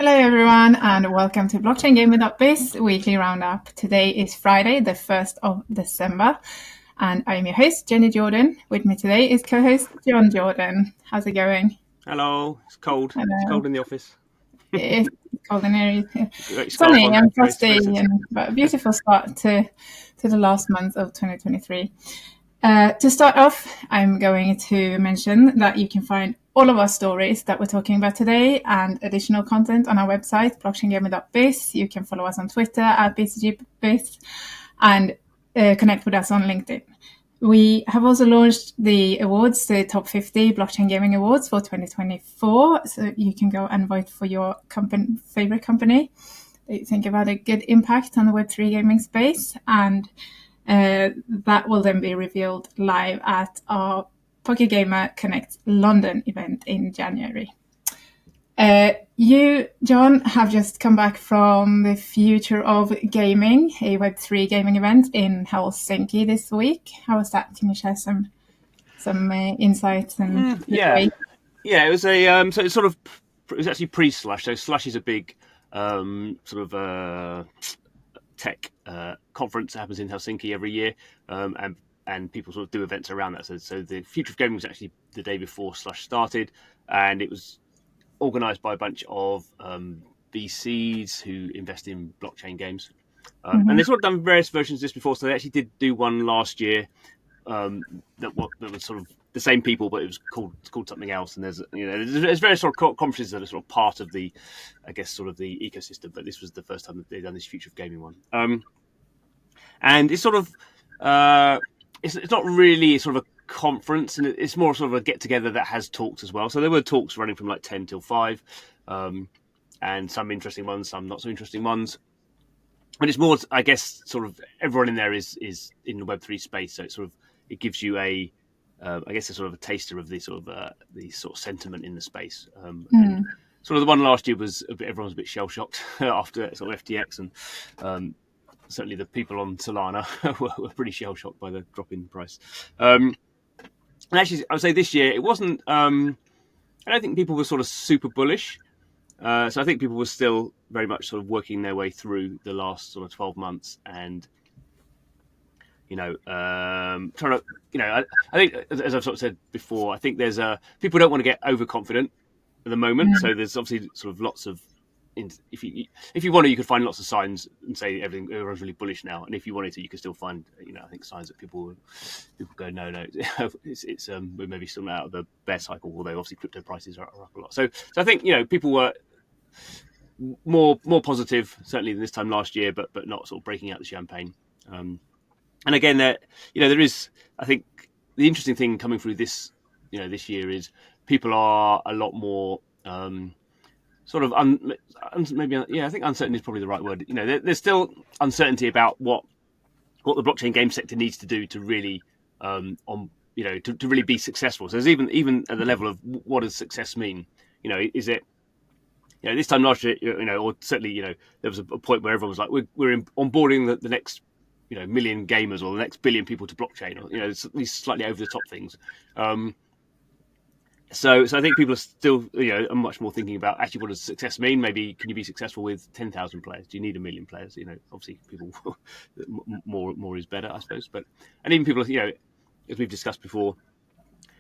Hello everyone and welcome to Blockchain Gaming.biz weekly roundup. Today is Friday, the 1st of December, and I'm your host, Jenny Jordan. With me today is co-host John Jordan. How's it going? Hello, it's cold. Hello. It's cold in the office. It's cold in here. Great scarf Sunny on. and Very frosty, but a beautiful start to the last month of 2023. To start off, I'm going to mention that you can find all of our stories that we're talking about today and additional content on our website, blockchaingamer.biz. You can follow us on Twitter at BCGBiz and connect with us on LinkedIn. We have also launched the awards, the Top 50 Blockchain Gaming Awards for 2024. So you can go and vote for your favorite company that you think have had a good impact on the Web3 gaming space. And that will then be revealed live at our Pocket Gamer Connect London event in January. You, John, have just come back from the Future of Gaming, a Web3 gaming event in Helsinki this week. How was that? Can you share some insights and yeah, it was a so it's it was actually pre-Slush. So Slush is a big tech conference that happens in Helsinki every year, and people sort of do events around that. So the Future of Gaming was actually the day before Slush started, and it was organised by a bunch of VCs who invest in blockchain games. And they've sort of done various versions of this before. So they actually did do one last year that was sort of the same people, but it was called something else. And there's various sort of conferences that are sort of part of the, I guess, sort of the ecosystem. But this was the first time that they've done this Future of Gaming one. And it's sort of it's not really sort of a conference, and it's more sort of a get together that has talks as well. So there were talks running from like 10 till 5, and some interesting ones, some not so interesting ones. But it's more, I guess, sort of everyone in there is in the Web3 space, so it gives you I guess a sort of a taster of the sort of sentiment in the space. And sort of the one last year was everyone was a bit shell shocked after sort of FTX, and certainly the people on Solana were pretty shell shocked by the drop in price. And actually, I would say this year it wasn't. I don't think people were sort of super bullish. So I think people were still very much sort of working their way through the last sort of 12 months, and trying to, I think, as I've sort of said before, I think there's people don't want to get overconfident at the moment. So there's obviously sort of lots of, if you wanted, you could find lots of signs and say everyone's really bullish now, and if you wanted to, you could still find, I think signs that people go, no, it's we're maybe still out of the bear cycle, although obviously crypto prices are up a lot. So I think people were more positive certainly than this time last year, but not sort of breaking out the champagne. And again, there is, I think, the interesting thing coming through this this year is people are a lot more sort of I think uncertain is probably the right word. There's still uncertainty about what the blockchain game sector needs to do to really to really be successful. So there's even at the level of what does success mean? Is it this time last year, or certainly there was a point where everyone was like, we're onboarding the next million gamers or the next billion people to blockchain, or these slightly over the top things. So I think people are still are much more thinking about actually what does success mean. Maybe can you be successful with 10,000 players? Do you need 1 million players? Obviously people more is better, I suppose. And even people as we've discussed before,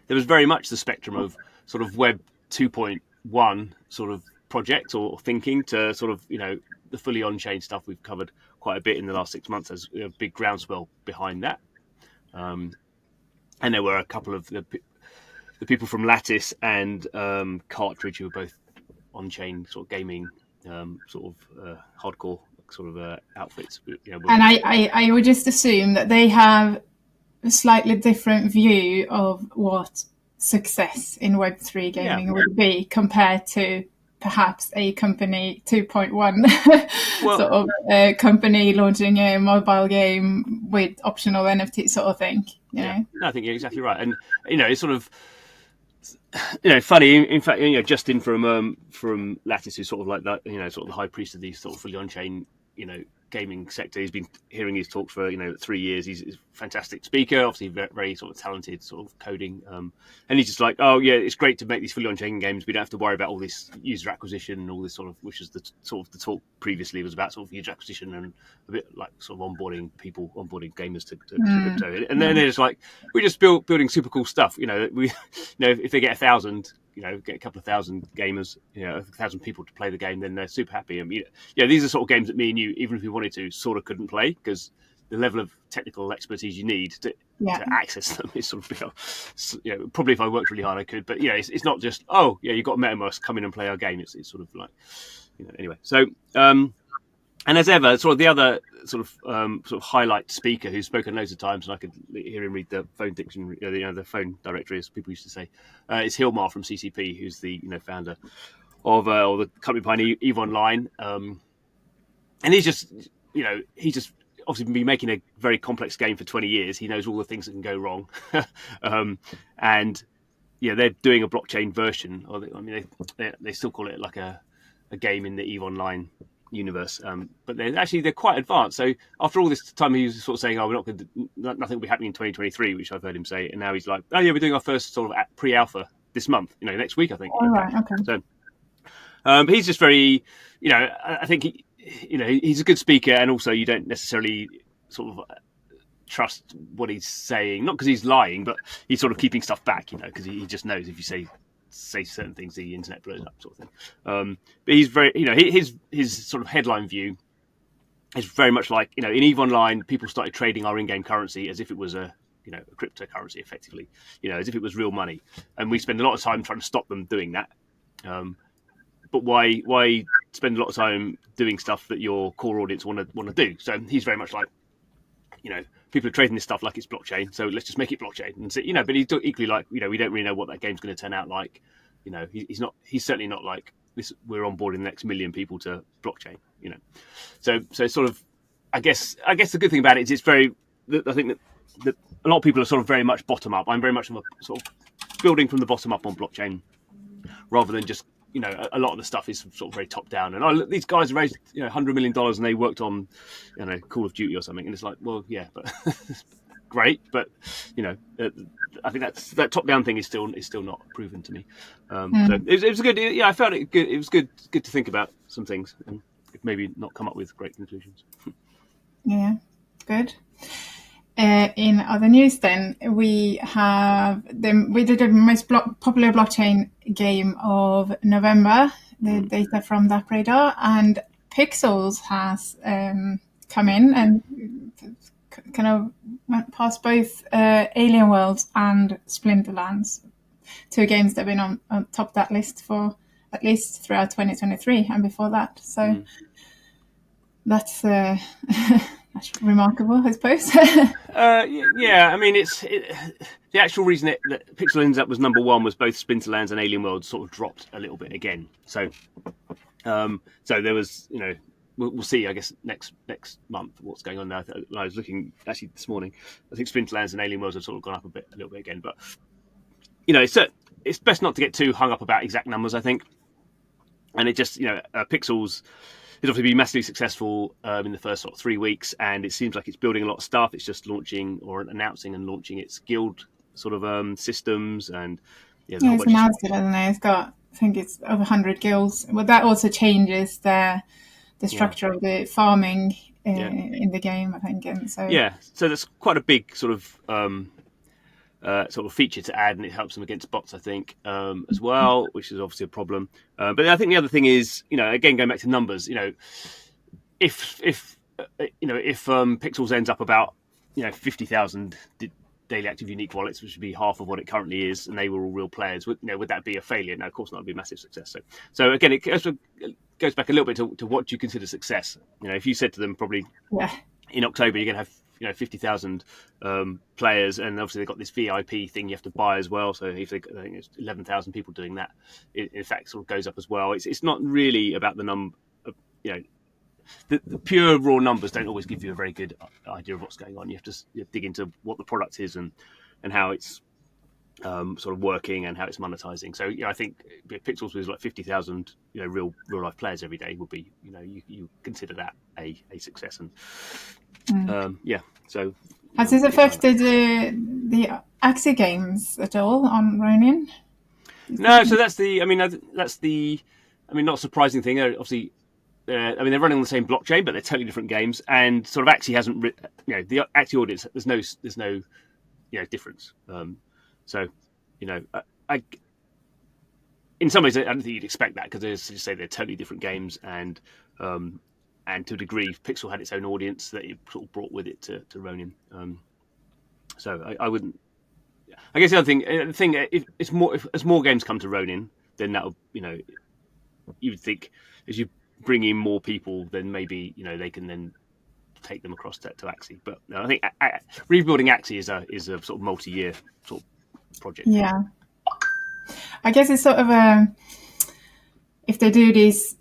there was very much the spectrum of sort of Web 2.1 sort of projects or thinking to sort of the fully on-chain stuff we've covered quite a bit in the last 6 months. There's a big groundswell behind that, and there were a couple of the people from Lattice and Cartridge who were both on-chain sort of gaming hardcore sort of outfits. And I would just assume that they have a slightly different view of what success in Web3 gaming would be compared to perhaps a company 2.1 sort of company launching a mobile game with optional NFT sort of thing. No, I think you're exactly right. And it's sort of funny. In fact, Justin from Lattice, who's sort of like that, sort of the high priest of these sort of fully on-chain gaming sector. He's been hearing his talks for 3 years. He's a fantastic speaker, obviously very, very sort of talented sort of coding, and he's just like, oh yeah, it's great to make these fully on-chain games. We don't have to worry about all this user acquisition and all this sort of, which is the talk previously was about sort of user acquisition and a bit like sort of onboarding gamers to crypto. And then they're just like, we're just building super cool stuff. If they get 1,000. Get a couple of thousand gamers, 1,000 people to play the game, then they're super happy. And these are sort of games that me and you, even if we wanted to, sort of couldn't play because the level of technical expertise you need to access them is sort of probably if I worked really hard I could, but it's not just you've got MetaMask, come in and play our game. It's sort of like anyway. So and as ever, sort of the other sort of highlight speaker who's spoken loads of times, and I could hear him read the phone dictionary, the phone directory, as people used to say, is Hilmar from CCP, who's the founder of or the company behind EVE Online, and he's just obviously been making a very complex game for 20 years. He knows all the things that can go wrong, and they're doing a blockchain version. They still call it like a game in the EVE Online universe, but they're quite advanced. So after all this time, he was sort of saying, "Oh, nothing will be happening in 2023," which I've heard him say, and now he's like, "Oh yeah, we're doing our first sort of pre-alpha this month, next week, I think." All right, okay. So he's just very, I think he's a good speaker, and also you don't necessarily sort of trust what he's saying, not because he's lying, but he's sort of keeping stuff back, because he just knows if you say certain things, the internet blows up, sort of thing. But he's very, his sort of headline view is very much like, in EVE Online, people started trading our in-game currency as if it was a cryptocurrency, effectively, as if it was real money, and we spend a lot of time trying to stop them doing that. But why spend a lot of time doing stuff that your core audience want to do? So he's very much like, people are trading this stuff like it's blockchain, so let's just make it blockchain. And so, but he's equally like, we don't really know what that game's going to turn out like. He's certainly not like this. We're onboarding the next million people to blockchain. So sort of, I guess the good thing about it is it's very. I think that a lot of people are sort of very much bottom up. I'm very much of a sort of building from the bottom up on blockchain, rather than just. A lot of the stuff is sort of very top down, and these guys raised $100 million and they worked on Call of Duty or something, and it's like, well, yeah, but great, but I think that top down thing is still not proven to me. So it was good. Yeah, I felt it good. It was good to think about some things and maybe not come up with great conclusions. Yeah, good. In other news, then we did the most popular blockchain game of November. The data from that radar, and Pixels has come in and kind of went past both Alien Worlds and Splinterlands, two games that have been on top of that list for at least throughout 2023 and before that. So that's remarkable, I suppose. Yeah, I mean, the actual reason that Pixel ends up was number one was both Splinterlands and Alien Worlds sort of dropped a little bit again. So there was, we'll see, I guess, next month what's going on now. I was looking actually this morning. I think Splinterlands and Alien Worlds have sort of gone up a little bit again. But it's best not to get too hung up about exact numbers, I think. And it just, Pixels. It's obviously been massively successful in the first sort of 3 weeks, and it seems like it's building a lot of stuff. It's just launching or announcing and launching its guild sort of systems, and it's announced it, hasn't it? It's got, I think it's over 100 guilds. Well, that also changes the structure of the farming in the game, I think. And so that's quite a big sort of feature to add, and it helps them against bots, I think, as well, which is obviously a problem. But I think the other thing is, again, going back to numbers, if Pixels ends up about 50,000 daily active unique wallets, which would be half of what it currently is, and they were all real players, would that be a failure? No, of course not. It'd be a massive success. So again, it goes back a little bit to what do you consider success. If you said to them probably in October you're going to have 50,000 players, and obviously they've got this VIP thing you have to buy as well. So if I think it's 11,000 people doing that, it in fact sort of goes up as well. It's not really about the number. The pure raw numbers don't always give you a very good idea of what's going on. You have to dig into what the product is and how it's sort of working and how it's monetizing. So I think Pixels with like 50,000 real life players every day would be you consider that a success. And so has this affected the Axie games at all on Ronin? No, so that's the not surprising thing. Obviously, they're running on the same blockchain, but they're totally different games. And sort of Axie hasn't, the Axie audience. There's no difference. So, I in some ways I don't think you'd expect that, because as you say, they're totally different games, and to a degree, Pixel had its own audience that it sort of brought with it to Ronin. So I wouldn't. I guess the other thing, as more games come to Ronin, then that'll, you would think as you bring in more people, then maybe they can then take them across to Axie. But no, I think rebuilding Axie is a sort of multi-year sort of project. Yeah, I guess it's sort of if they do these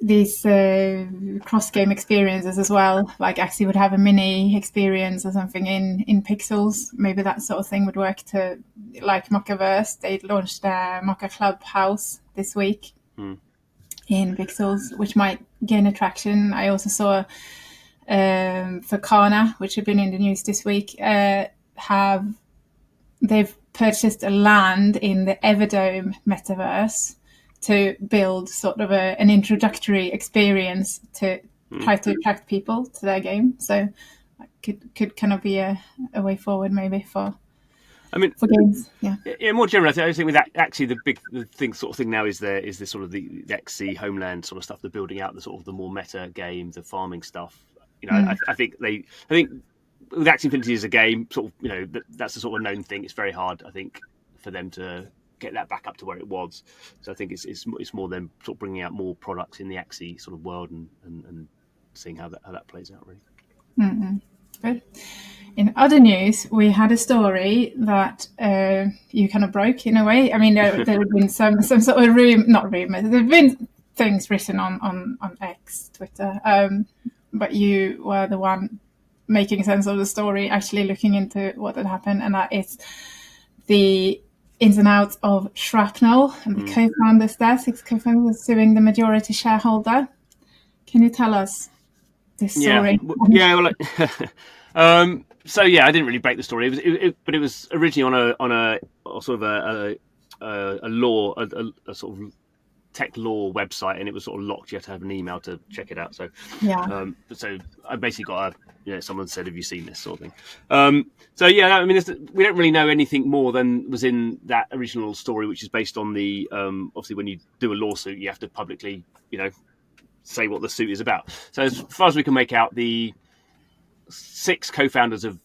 cross game experiences as well, like Axie would have a mini experience or something in Pixels. Maybe that sort of thing would work to, like Mochaverse. They launched their Mocha Clubhouse this week in Pixels, which might gain attraction. I also saw for Kana, which have been in the news this week, they've purchased a land in the Everdome metaverse to build sort of an introductory experience to try to attract people to their game. So could kind of be a way forward maybe for games. Yeah. More generally, I think with actually the thing now is this sort of the Axie homeland sort of stuff. They're building out the sort of the more meta game, the farming stuff. I think with Axie Infinity as a game, sort of that's the sort of known thing. It's very hard, I think, for them to get that back up to where it was. So I think it's more them sort of bringing out more products in the Axie sort of world and seeing how that plays out, really. Mm-hmm. Good. In other news, we had a story that you kind of broke in a way. I mean, there have been some sort of not rumors. There have been things written on X, Twitter, but you were the one making sense of the story, actually looking into what had happened, and that is the ins and outs of Shrapnel and the co-founders there, 6 co-founders suing the majority shareholder. Can you tell us this story? So I didn't really break the story. But it was originally on a sort of a law, a sort of tech law website, and it was sort of locked. You had to have an email to check it out. So so I basically got someone said, "Have you seen this?" sort of thing. We don't really know anything more than was in that original story, which is based on the obviously when you do a lawsuit, you have to publicly say what the suit is about. So as far as we can make out, the 6 co-founders of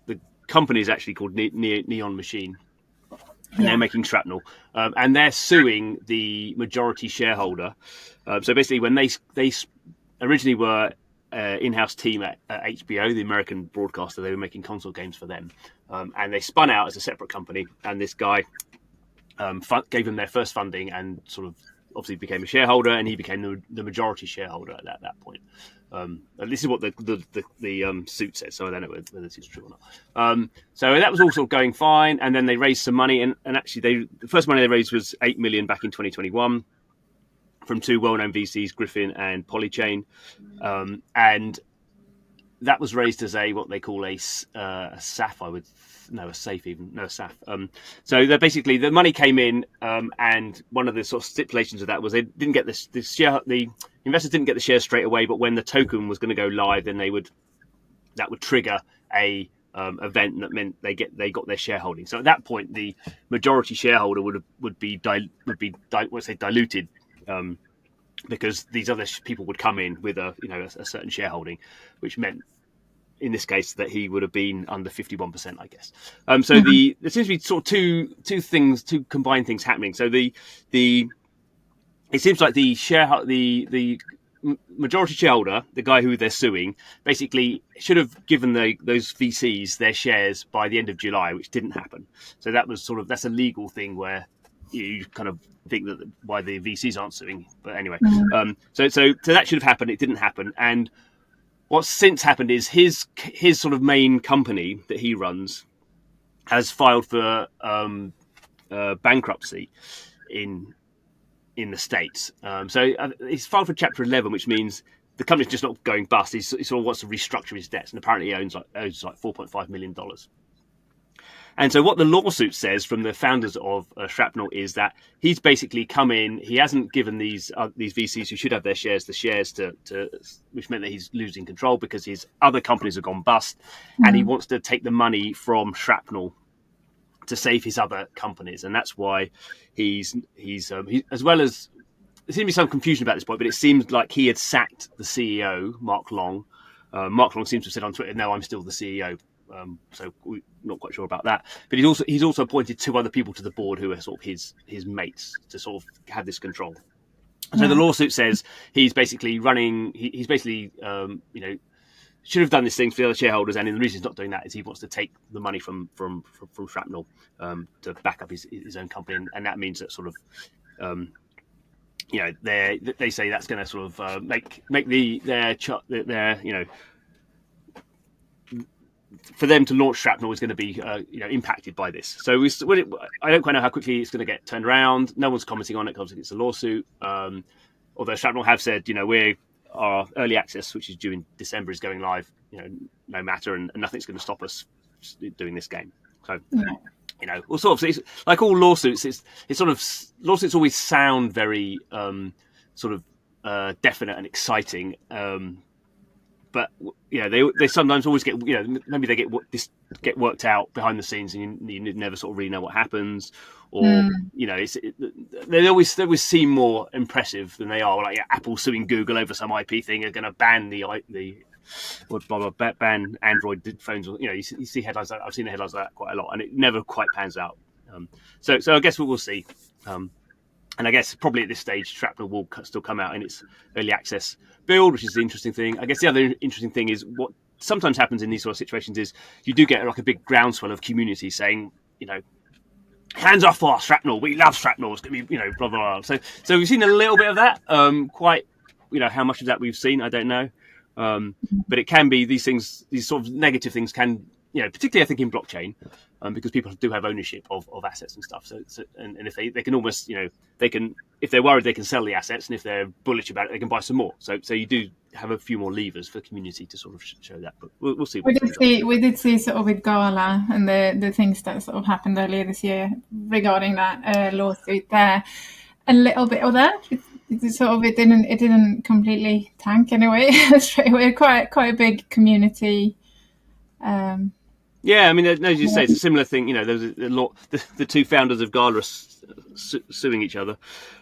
the company is actually called Neon Machine. And they're making Shrapnel, and they're suing the majority shareholder. So basically, when they originally were in-house team at HBO, the American broadcaster, they were making console games for them, and they spun out as a separate company. And this guy gave them their first funding, and sort of obviously became a shareholder, and he became the majority shareholder at that point. This is what the suit says, so I don't know whether this is true or not. So that was all sort of going fine, and then they raised some money, and actually the first money they raised was $8 million back in 2021 from 2 well-known VCs, Griffin and Polychain, and that was raised as what they call a SAF. A SAF. So they're basically, the money came in, and one of the sort of stipulations of that was they didn't get the investors didn't get the shares straight away, but when the token was going to go live, then that would trigger a event that meant they got their shareholding. So at that point, the majority shareholder would be diluted, because these other people would come in with a certain shareholding, which meant, in this case, that he would have been under 51%, I guess. So there seems to be sort of two combined things happening. So it seems like the majority shareholder, the guy who they're suing, basically should have given those VCs their shares by the end of July, which didn't happen. So that's a legal thing where you kind of think that why the VCs aren't suing. But anyway, so that should have happened. It didn't happen, and what's since happened is his sort of main company that he runs has filed for bankruptcy in the States. So he's filed for Chapter 11, which means the company's just not going bust. He sort of wants to restructure his debts, and apparently he owes like $4.5 million. And so what the lawsuit says from the founders of Shrapnel is that he's basically come in. He hasn't given these VCs who should have their shares the shares to which meant that he's losing control because his other companies have gone bust, and he wants to take the money from Shrapnel to save his other companies, and that's why he's as well as there seems to be some confusion about this point, but it seems like he had sacked the CEO, Mark Long. Mark Long seems to have said on Twitter, "No, I'm still the CEO." So we're not quite sure about that. But he's also appointed 2 other people to the board who are sort of his mates to sort of have this control. So the lawsuit says he's basically running. He's basically should have done this thing for the other shareholders, and the reason he's not doing that is he wants to take the money from Shrapnel to back up his own company, and that means that sort of they say that's going to sort of make their for them to launch Shrapnel is going to be impacted by this. So I don't quite know how quickly it's going to get turned around. No one's commenting on it because it's a lawsuit. Although Shrapnel have said, our early access, which is due in December, is going live. No matter, and nothing's going to stop us doing this game. So. Yeah. Well, sort of, it's like all lawsuits. It's sort of lawsuits always sound very definite and exciting, but they sometimes always get maybe they get worked out behind the scenes, and you never sort of really know what happens, or they always seem more impressive than they are. Like Apple suing Google over some IP thing, are going to ban ban Android phones. You see headlines like that. I've seen the headlines like that quite a lot, and it never quite pans out. So I guess we'll see. And I guess probably at this stage, Shrapnel will still come out in its early access build, which is the interesting thing. I guess the other interesting thing is what sometimes happens in these sort of situations is you do get like a big groundswell of community saying, hands off our Shrapnel. We love Shrapnel. It's going to be, blah, blah, blah. So we've seen a little bit of that. Quite, how much of that we've seen, I don't know. But it can be these things, these sort of negative things can, particularly I think in blockchain, because people do have ownership of assets and stuff. So and if they can almost, they can, if they're worried, they can sell the assets, and if they're bullish about it, they can buy some more. So you do have a few more levers for the community to sort of show that. But we'll see. We did see sort of with Gala and the things that sort of happened earlier this year regarding that lawsuit there. A little bit of that. It didn't completely tank anyway. Straight away, quite a big community. Yeah, I mean, as you say, it's a similar thing. There was a lot. The 2 founders of Gala suing each other,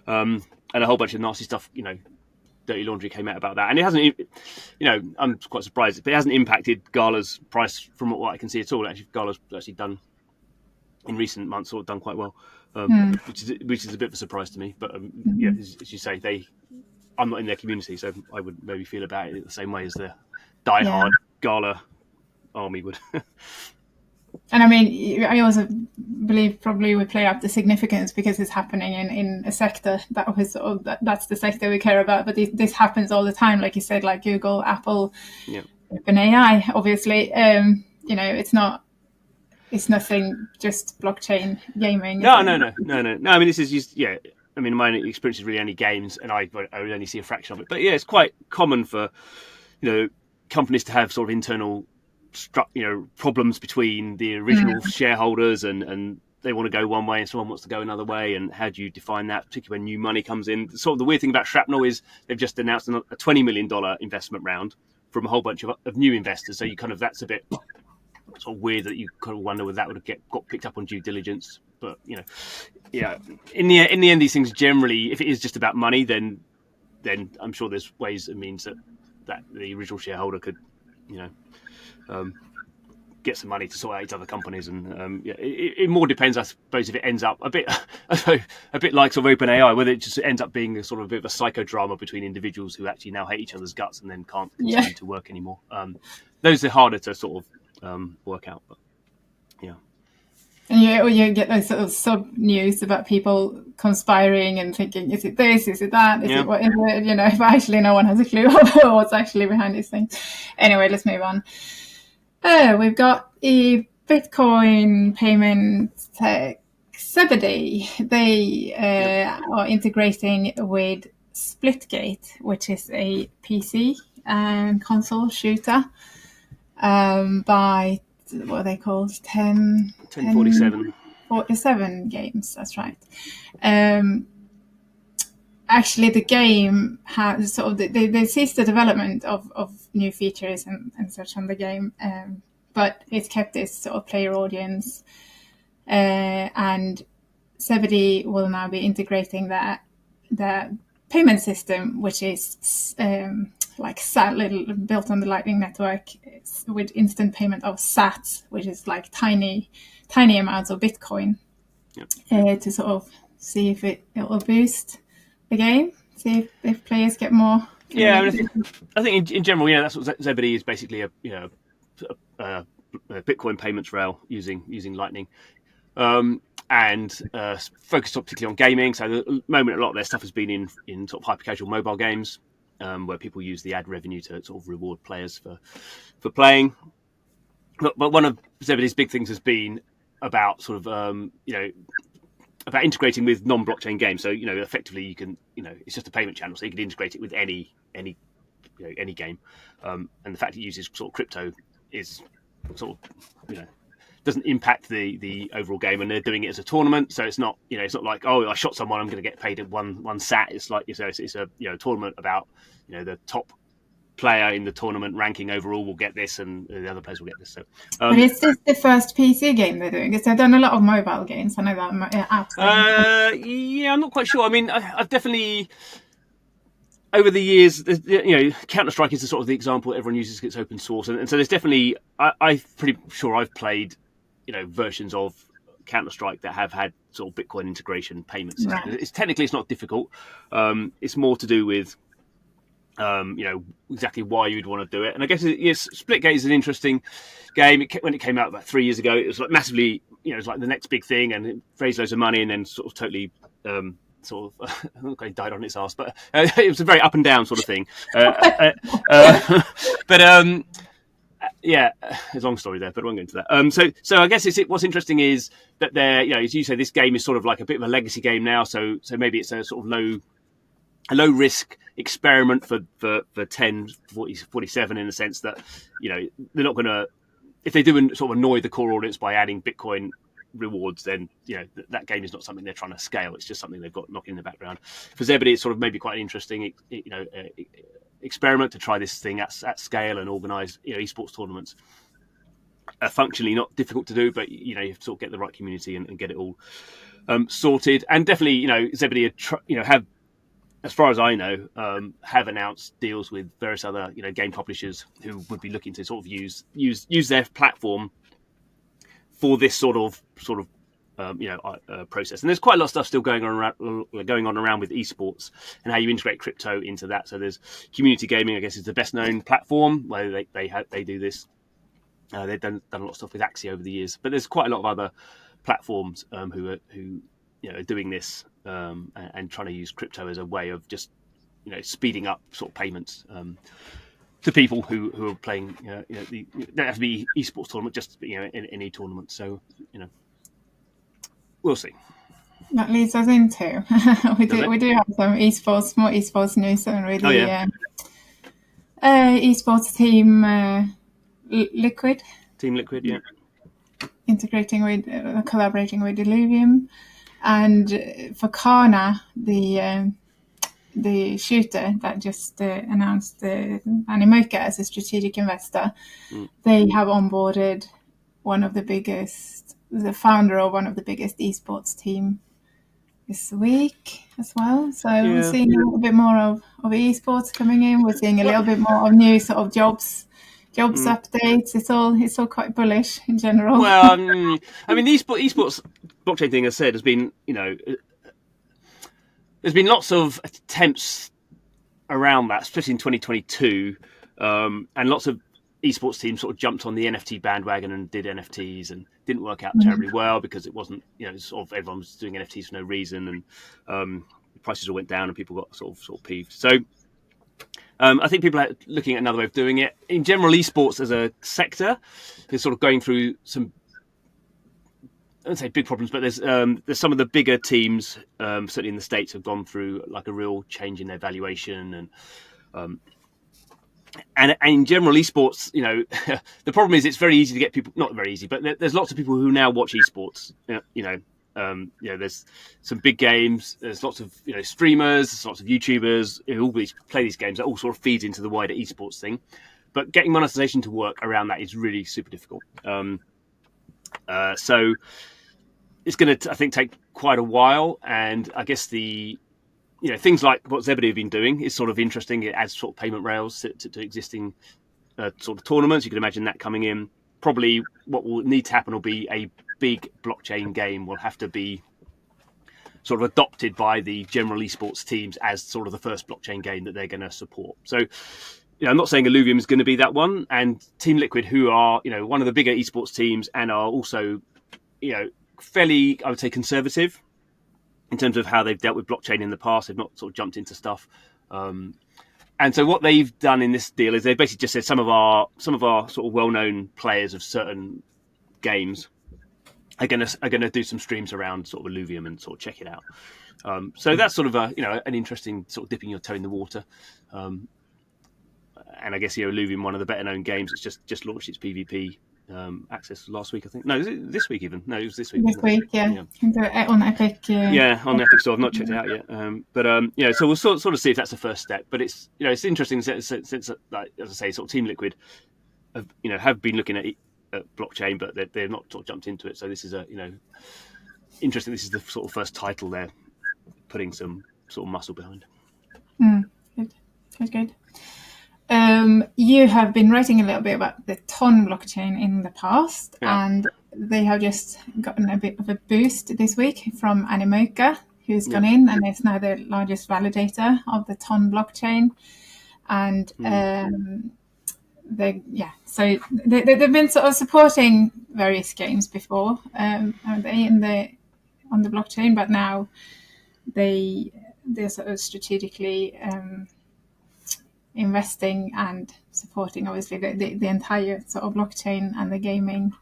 and a whole bunch of nasty stuff. Dirty laundry came out about that, and it hasn't. I'm quite surprised, but it hasn't impacted Gala's price from what I can see at all. Actually, Gala's actually done in recent months, or done quite well, which is a bit of a surprise to me. But as you say, I'm not in their community, so I would maybe feel about it the same way as the diehard Gala army would. And I mean, I also believe probably we play up the significance because it's happening in a sector that was that's the sector we care about. But this happens all the time, like you said, like Google, Apple, OpenAI. Obviously, it's nothing just blockchain gaming. No. I mean, this is just I mean, my experience is really only games, and I would only see a fraction of it. But it's quite common for companies to have sort of internal problems between the original shareholders, and they want to go one way and someone wants to go another way, and how do you define that, particularly when new money comes in? Sort of the weird thing about Shrapnel is they've just announced a $20 million investment round from a whole bunch of new investors, so you kind of, that's a bit sort of weird that you kind of wonder whether that would have got picked up on due diligence. But in the end, these things generally, if it is just about money, then I'm sure there's ways and means that the original shareholder could get some money to sort out its other companies, and it more depends, I suppose, if it ends up a bit like sort of OpenAI, whether it just ends up being a sort of a bit of a psychodrama between individuals who actually now hate each other's guts and then can't continue to work anymore. Those are harder to sort of work out, but And you get those sort of sub news about people conspiring and thinking, is it this, is it that, is it what is it? But actually no one has a clue what's actually behind these things. Anyway, let's move on. We've got a Bitcoin payment tech Zebedee, they are integrating with Splitgate, which is a PC and console shooter by what are they called? 1047 games. That's right. Actually, the game has sort of they ceased the development of new features and such on the game, but it's kept its sort of player audience, and Zebedee will now be integrating the payment system, which is like built on the Lightning Network with instant payment of sats, which is like tiny amounts of Bitcoin, to sort of see if it will boost the game, see if players get more. Yeah, I think in general, that's what Zebedee is basically a Bitcoin payments rail using Lightning. And focused particularly on gaming. So at the moment, a lot of their stuff has been in sort of hyper casual mobile games, where people use the ad revenue to sort of reward players for playing. But one of Zebedee's big things has been about sort of about integrating with non-blockchain games. So effectively you can it's just a payment channel, so you can integrate it with any game. And the fact it uses sort of crypto is sort of doesn't impact the overall game, and they're doing it as a tournament, so it's not like, oh, I shot someone, I'm going to get paid at one sat. It's like it's a tournament about the top player in the tournament ranking overall will get this, and the other players will get this. So, but is this the first PC game they're doing? Because they've done a lot of mobile games. I know that apps. Yeah, I'm not quite sure. I mean, I've definitely over the years, Counter-Strike is the sort of the example everyone uses. It's open source, and so there's definitely I'm pretty sure I've played versions of Counter-Strike that have had sort of Bitcoin integration payments. Right. It's not difficult. It's more to do with exactly why you'd want to do it. And I guess Splitgate is an interesting game. When it came out about 3 years ago, it was like massively, it was like the next big thing, and it raised loads of money, and then sort of totally died on its ass. But it was a very up and down sort of thing. Yeah, there's a long story there, but I won't go into that. So I guess what's interesting is that as you say, this game is sort of like a bit of a legacy game now. So maybe it's a sort of low risk experiment for 1047 in the sense that they're not going to, if they do sort of annoy the core audience by adding Bitcoin rewards, then that game is not something they're trying to scale. It's just something they've got knocking in the background. For Zebedee, it's sort of maybe quite an interesting experiment to try this thing at scale and organise esports tournaments. Functionally not difficult to do, but you have to sort of get the right community and get it all sorted. And definitely Zebedee have, as far as I know, have announced deals with various other game publishers who would be looking to sort of use their platform for this sort of process. And there's quite a lot of stuff still going on around with esports and how you integrate crypto into that. So there's community gaming, I guess, is the best known platform where they do this. They've done a lot of stuff with Axie over the years, but there's quite a lot of other platforms who are doing this and trying to use crypto as a way of just speeding up sort of payments to people who are playing. They don't have to be esports tournament, just in any tournament. So we'll see. That leads us into we do have some more esports news, and really esports team Liquid. Team Liquid, yeah. Integrating with collaborating with Illuvium, and for Kana, the shooter that just announced Animoca as a strategic investor, they have onboarded the founder of one of the biggest esports team this week as well. So we're seeing a little bit more of esports coming in. We're seeing a little bit more of new sort of jobs updates. It's all quite bullish in general. Well, I mean, the esports blockchain thing, as I said, has been there's been lots of attempts around that, especially in 2022, and lots of esports teams sort of jumped on the NFT bandwagon and did NFTs, and didn't work out terribly well because it wasn't, sort of everyone was doing NFTs for no reason, and prices all went down and people got sort of peeved. So I think people are looking at another way of doing it. In general, esports as a sector is sort of going through some wouldn't say big problems, but there's some of the bigger teams, certainly in the States, have gone through like a real change in their valuation and in general, esports, the problem is it's very easy to get people, not very easy, but there's lots of people who now watch esports. There's some big games. There's lots of streamers, there's lots of YouTubers who all play these games. That all sort of feeds into the wider esports thing. But getting monetization to work around that is really super difficult. So it's going to, I think, take quite a while. And I guess things like what Zebedee have been doing is sort of interesting. It adds sort of payment rails to existing sort of tournaments. You can imagine that coming in. Probably what will need to happen will be a big blockchain game will have to be sort of adopted by the general esports teams as sort of the first blockchain game that they're going to support. So, I'm not saying Illuvium is going to be that one. And Team Liquid, who are, one of the bigger esports teams and are also, fairly, I would say, conservative in terms of how they've dealt with blockchain in the past. They've not sort of jumped into stuff. And so what they've done in this deal is they basically just said some of our sort of well-known players of certain games are going to do some streams around sort of Illuvium and sort of check it out. So that's sort of an interesting sort of dipping your toe in the water. And I guess Illuvium, one of the better known games, it's just launched its PvP access last week, I think. No, this week even. No, it was this week. This week, yeah. On Epic. Yeah, on the Epic Store. I've not checked it out yet. So we'll sort of see if that's the first step. But it's it's interesting since like, as I say, sort of Team Liquid have been looking at blockchain, but they've not sort of jumped into it. So this is interesting. This is the sort of first title they're putting some sort of muscle behind. Good. You have been writing a little bit about the TON blockchain in the past, and they have just gotten a bit of a boost this week from Animoca, who's gone in and is now the largest validator of the TON blockchain. And they've been sort of supporting various games before, on the blockchain, but now they're sort of strategically investing and supporting, obviously, the entire sort of blockchain and the gaming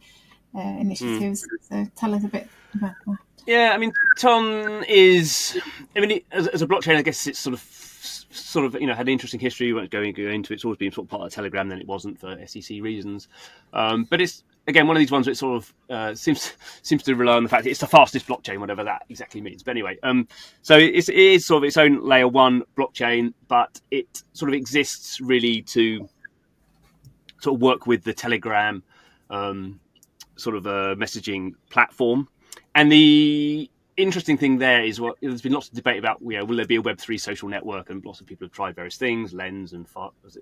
initiatives. So tell us a bit about that. Yeah, I mean, TON is, as a blockchain, I guess it's sort of had an interesting history. We won't go into it. It's always been sort of part of Telegram, then it wasn't for SEC reasons. But it's, again, one of these ones that sort of seems to rely on the fact that it's the fastest blockchain, whatever that exactly means. But anyway, so it is sort of its own layer one blockchain, but it sort of exists really to sort of work with the Telegram sort of messaging platform. And the interesting thing there is there's been lots of debate about, will there be a Web3 social network? And lots of people have tried various things, Lens and Farcast,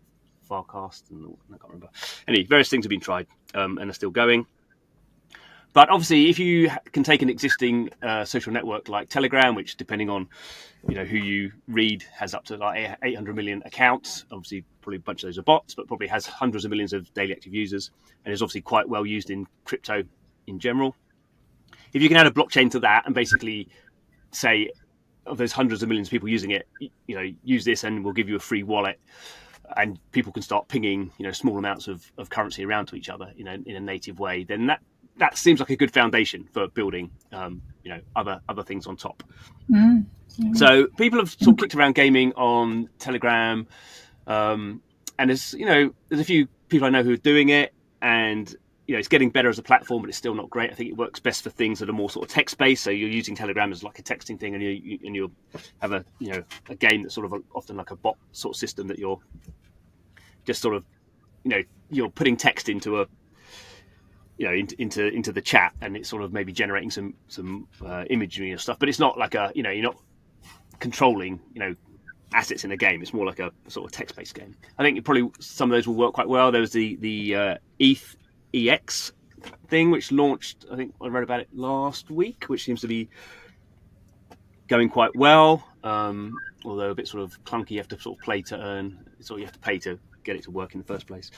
and I can't remember. Anyway, various things have been tried and are still going. But obviously, if you can take an existing social network like Telegram, which, depending on who you read, has up to like 800 million accounts. Obviously, probably a bunch of those are bots, but probably has hundreds of millions of daily active users, and is obviously quite well used in crypto in general. If you can add a blockchain to that and basically say, of those hundreds of millions of people using it, use this and we'll give you a free wallet, and people can start pinging, small amounts of currency around to each other, in a native way, then that seems like a good foundation for building, other things on top. So people have sort of kicked around gaming on Telegram, and there's a few people I know who are doing it, and it's getting better as a platform, but it's still not great. I think it works best for things that are more sort of text-based. So you're using Telegram as like a texting thing, and you'll have a game that's sort of often like a bot sort of system that you're just sort of you're putting text into a into the chat, and it's sort of maybe generating some imagery and stuff. But it's not like you're not controlling assets in a game. It's more like a sort of text-based game. I think probably some of those will work quite well. There was the EX thing, which launched, I think I read about it last week, which seems to be going quite well, although a bit sort of clunky. You have to sort of play to earn, so you have to pay to get it to work in the first place.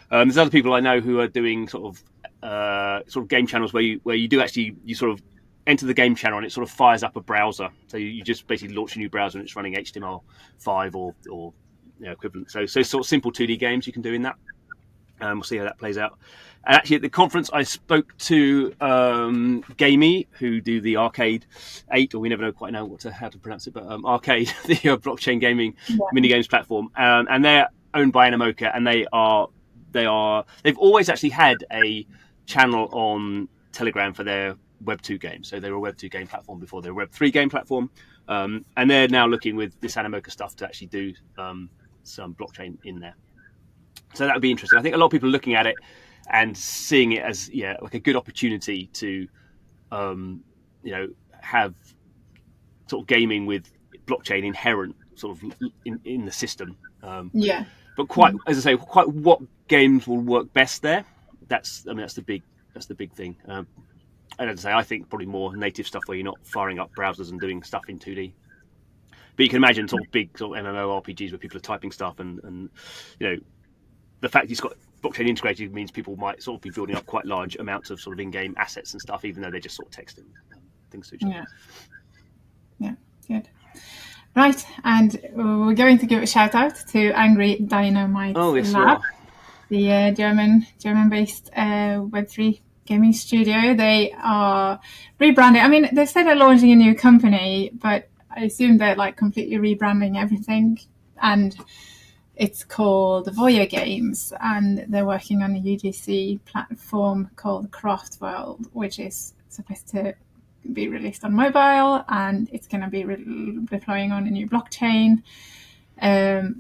There's other people I know who are doing sort of game channels where you do actually, you sort of enter the game channel and it sort of fires up a browser. So you just basically launch a new browser and it's running HTML5 or equivalent. So sort of simple 2D games you can do in that. We'll see how that plays out. And actually, at the conference, I spoke to Gamey, who do the Arcade 8, or we never quite know how to pronounce it, but Arcade, the blockchain gaming mini games platform, and they're owned by Animoca, and they've always actually had a channel on Telegram for their Web 2 games. So they were a Web 2 game platform before they were a Web 3 game platform, and they're now looking with this Animoca stuff to actually do some blockchain in there. So that would be interesting. I think a lot of people are looking at it and seeing it as like a good opportunity to have sort of gaming with blockchain inherent sort of in the system. But as I say, quite what games will work best there. That's the big thing. And as I say, I think probably more native stuff where you're not firing up browsers and doing stuff in 2D. But you can imagine sort of big sort of MMORPGs where people are typing stuff and the fact it's got blockchain integrated means people might sort of be building up quite large amounts of sort of in-game assets and stuff, even though they're just sort of texting things to each other. Yeah, good. Right, and we're going to give a shout out to Angry Dynamite Lab, the German-based Web3 gaming studio. They are rebranding. I mean, they said they're launching a new company, but I assume they're like completely rebranding everything. And it's called Voya Games, and they're working on a UGC platform called Craft World, which is supposed to be released on mobile, and it's going to be deploying on a new blockchain.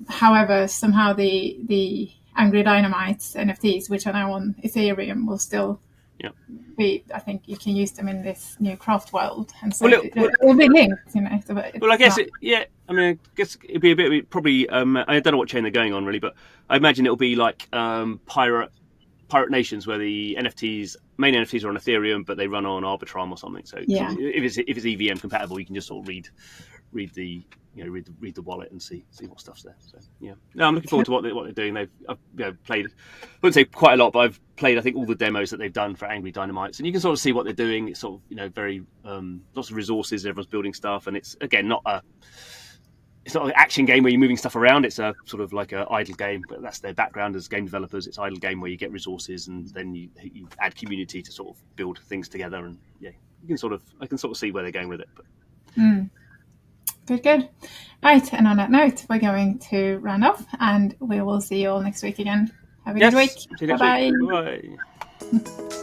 However, somehow the Angry Dynamites NFTs, which are now on Ethereum, will still be. I think you can use them in this new Craft World, and so it will be linked. Well, I guess I guess it'd be a bit probably. I don't know what chain they're going on really, but I imagine it'll be like Pirate Nations, where the main NFTs are on Ethereum, but they run on Arbitrum or something. So if it's EVM compatible, you can just sort of read the wallet and see what stuff's there. So I'm looking forward to what they're doing. I've played, I wouldn't say quite a lot, but I've played I think all the demos that they've done for Angry Dynamites, and you can sort of see what they're doing. It's sort of very lots of resources. Everyone's building stuff, and it's again not an action game where you're moving stuff around. It's a sort of like an idle game, but that's their background as game developers. It's idle game where you get resources and then you add community to sort of build things together. And I can sort of see where they're going with it. But. Good. Right, and on that note, we're going to round off, and we will see you all next week again. Have a good week. See you next week. Bye.